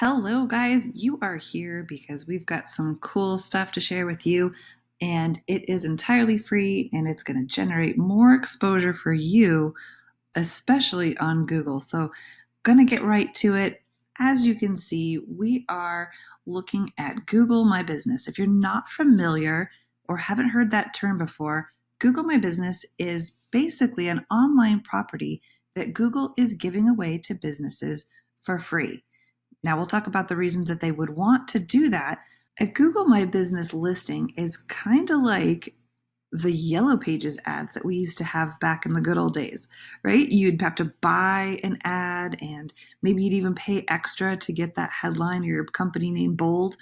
Hello, guys. You are here because we've got some cool stuff to share with you, and it is entirely free and it's going to generate more exposure for you, especially on Google. So, going to get right to it. As you can see, we are looking at Google My Business. If you're not familiar or haven't heard that term before, Google My Business is basically an online property that Google is giving away to businesses for free. Now, we'll talk about the reasons that they would want to do that. A Google My Business listing is kind of like the Yellow Pages ads that we used to have back in the good old days, right? You'd have to buy an ad and maybe you'd even pay extra to get that headline or your company name bold.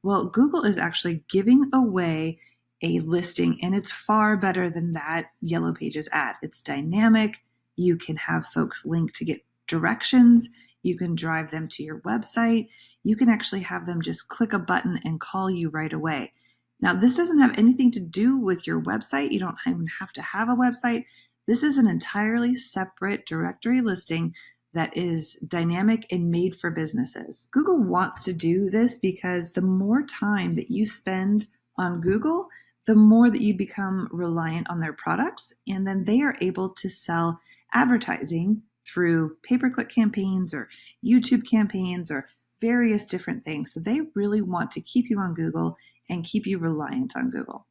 Well, Google is actually giving away a listing, and it's far better than that Yellow Pages ad. It's dynamic. You can have folks link to get directions. You can drive them to your website. You can actually have them just click a button and call you right away. Now, this doesn't have anything to do with your website. You don't even have to have a website. This is an entirely separate directory listing that is dynamic and made for businesses. Google wants to do this because the more time that you spend on Google, the more that you become reliant on their products, and then they are able to sell advertising through pay-per-click campaigns or YouTube campaigns or various different things. So they really want to keep you on Google and keep you reliant on Google.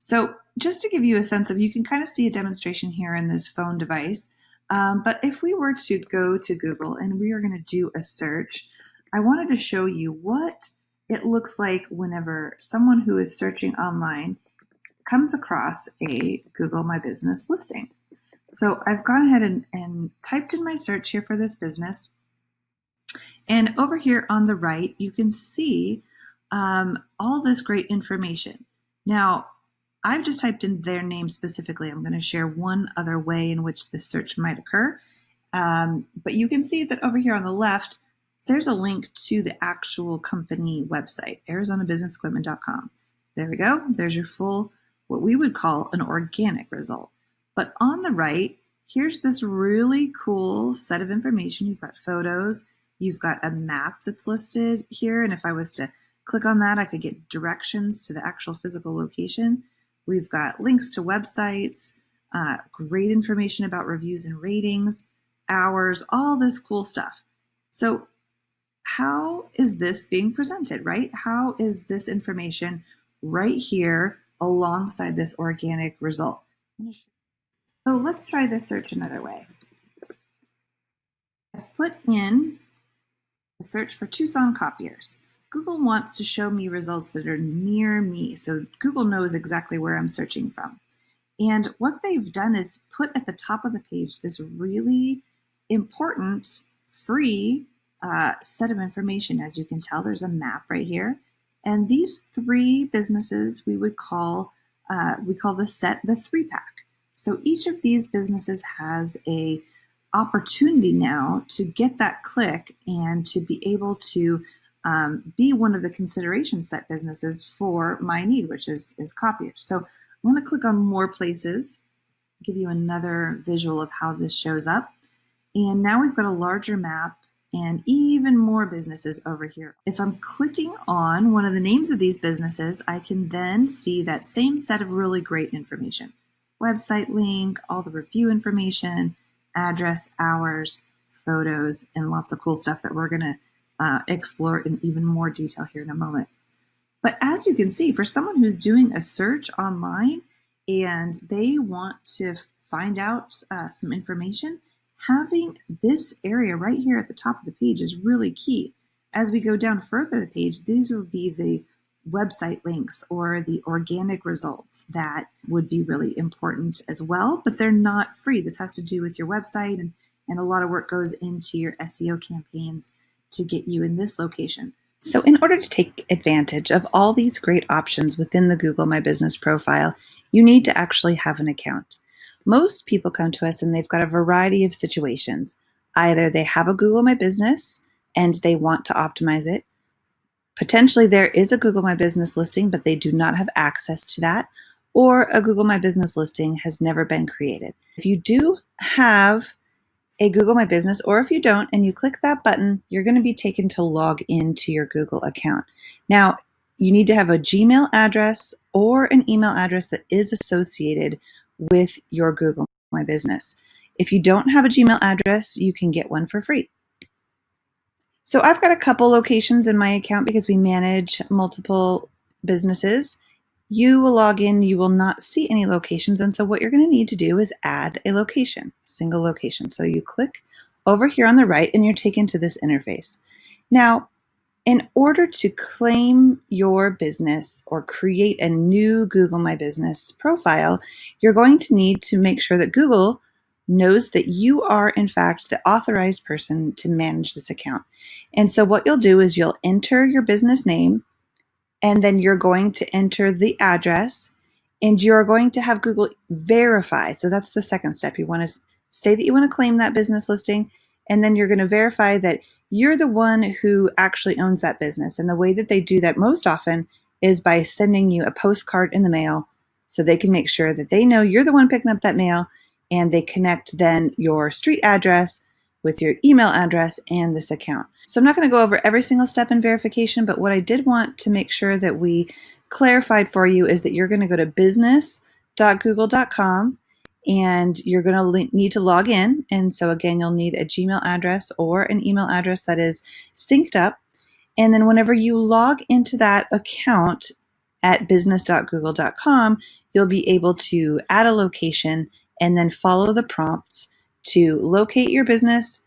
So just to give you a sense of, you can kind of see a demonstration here in this phone device. But if we were to go to Google and we are going to do a search, I wanted to show you what it looks like whenever someone who is searching online comes across a Google My Business listing. So I've gone ahead and typed in my search here for this business. And over here on the right, you can see all this great information. Now, I've just typed in their name specifically. I'm going to share one other way in which this search might occur. But you can see that over here on the left, there's a link to the actual company website, arizonabusinessequipment.com. There we go. There's your full, what we would call an organic result. But on the right, here's this really cool set of information. You've got photos, you've got a map that's listed here. And if I was to click on that, I could get directions to the actual physical location. We've got links to websites, great information about reviews and ratings, hours, all this cool stuff. So how is this being presented, right? How is this information right here alongside this organic result? So let's try this search another way. I've put in a search for Tucson copiers. Google wants to show me results that are near me, so Google knows exactly where I'm searching from. And what they've done is put at the top of the page this really important free set of information. As you can tell, there's a map right here. And these three businesses we call this set the 3-pack. So each of these businesses has a opportunity now to get that click and to be able to be one of the consideration set businesses for my need, which is copiers. So I'm going to click on more places, give you another visual of how this shows up. And now we've got a larger map and even more businesses over here. If I'm clicking on one of the names of these businesses, I can then see that same set of really great information. Website link, all the review information, address, hours, photos, and lots of cool stuff that we're going to explore in even more detail here in a moment. But as you can see, for someone who's doing a search online and they want to find out some information, having this area right here at the top of the page is really key. As we go down further the page, these will be the website links or the organic results that would be really important as well, but they're not free. This has to do with your website, and a lot of work goes into your SEO campaigns to get you in this location. So in order to take advantage of all these great options within the Google My Business profile, you need to actually have an account. Most people come to us and they've got a variety of situations. Either they have a Google My Business and they want to optimize it. Potentially there is a Google My Business listing, but they do not have access to that, or a Google My Business listing has never been created. If you do have a Google My Business, or if you don't and you click that button, you're going to be taken to log into your Google account. Now, you need to have a Gmail address or an email address that is associated with your Google My Business. If you don't have a Gmail address, you can get one for free. So I've got a couple locations in my account because we manage multiple businesses. You will log in, you will not see any locations, and so what you're going to need to do is add a location, single location. So you click over here on the right and you're taken to this interface. Now, in order to claim your business or create a new Google My Business profile, you're going to need to make sure that Google knows that you are in fact the authorized person to manage this account. And so what you'll do is you'll enter your business name, and then you're going to enter the address, and you're going to have Google verify. So that's the second step. You want to say that you want to claim that business listing, and then you're going to verify that you're the one who actually owns that business. And the way that they do that most often is by sending you a postcard in the mail so they can make sure that they know you're the one picking up that mail, and they connect then your street address with your email address and this account. So I'm not going to go over every single step in verification, but what I did want to make sure that we clarified for you is that you're going to go to business.google.com and you're going to need to log in. And so again, you'll need a Gmail address or an email address that is synced up. And then whenever you log into that account at business.google.com, you'll be able to add a location and then follow the prompts to locate your business,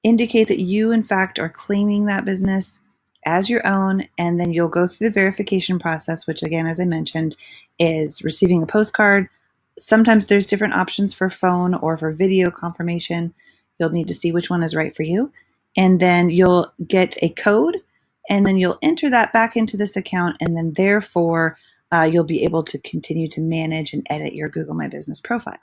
indicate that you in fact are claiming that business as your own, and then you'll go through the verification process, which again, as I mentioned, is receiving a postcard. Sometimes there's different options for phone or for video confirmation. You'll need to see which one is right for you. And then you'll get a code, and then you'll enter that back into this account, and then therefore you'll be able to continue to manage and edit your Google My Business profile.